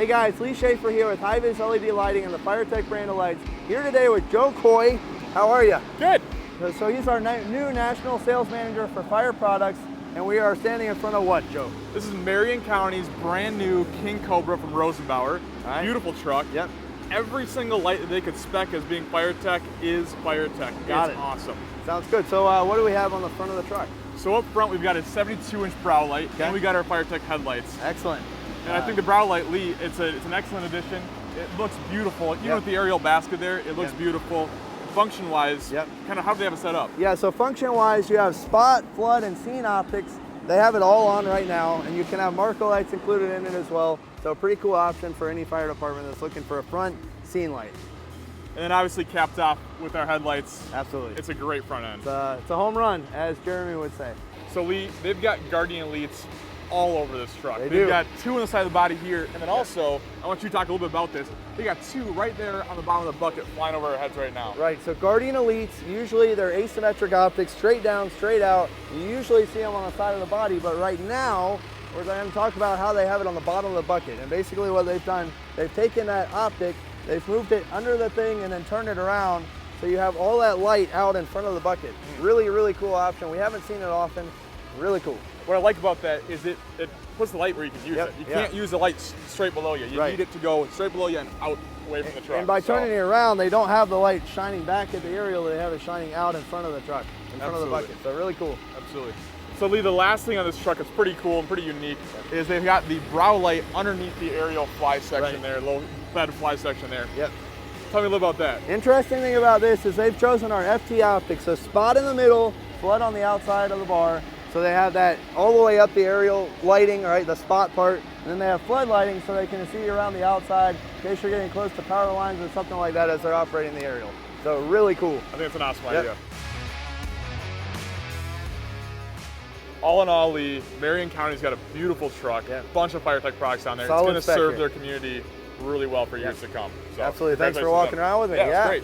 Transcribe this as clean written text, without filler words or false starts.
Hey guys, Lee Schaefer here with High-Vis LED Lighting and the FireTech brand of lights. Here today with Joe Coy. How are you? Good. So he's our new national sales manager for fire products, and we are standing in front of what, Joe? This is Marion County's brand new King Cobra from Rosenbaur. Right. Beautiful truck. Yep. Every single light that they could spec as being FireTech is FireTech. Got it's it. awesome. Sounds good. So what do we have on the front of the truck? So up front we've got a 72-inch brow light, Okay. and we got our FireTech headlights. Excellent. And I think the brow light, Lee, it's an excellent addition. It looks beautiful. Even Yep. with the aerial basket there, it looks Yep. beautiful. Function-wise, Yep. kind of how do they have it set up? Yeah, so function-wise, you have spot, flood, and scene optics. They have it all on right now, and you can have marker lights included in it as well. So a pretty cool option for any fire department that's looking for a front scene light. And then obviously capped off with our headlights. Absolutely. It's a great front end. It's a home run, as Jeremy would say. So Lee, they've got Guardian Elites all over this truck. They They've do. got 2 on the side of the body here, and then also, I want you to talk a little bit about this. They got 2 right there on the bottom of the bucket flying over our heads right now. Right, so Guardian Elites, usually they're asymmetric optics, straight down, straight out. You usually see them on the side of the body, but right now, we're going to talk about how they have it on the bottom of the bucket. And basically what they've done, they've taken that optic, they've moved it under the thing and then turned it around, so you have all that light out in front of the bucket. Really, really cool option. We haven't seen it often. Really cool. What I like about that is it puts the light where you can use Yep, it. You yeah. can't use the light straight below you. You Right. need it to go straight below you and out away from the truck. And by turning it around, they don't have the light shining back at the aerial, they have it shining out in front of the truck, in front of the bucket. So really cool. Absolutely. So Lee, the last thing on this truck that's pretty cool and pretty unique is they've got the brow light underneath the aerial fly section there, low bed fly section there. Yep. Tell me a little about that. Interesting thing about this is they've chosen our FT optics, so spot in the middle, flood on the outside of the bar. So they have that all the way up the aerial lighting, right, the spot part, and then they have flood lighting so they can see around the outside in case you're getting close to power lines or something like that as they're operating the aerial. So really cool. I think it's an awesome Yep. idea. All in all, Lee, Marion County's got a beautiful truck, Yep. bunch of FireTech products down there. Solid It's going to serve spec their community really well for years to come. So Absolutely. Thanks for congratulations walking to them. around with me. Yeah, it's great.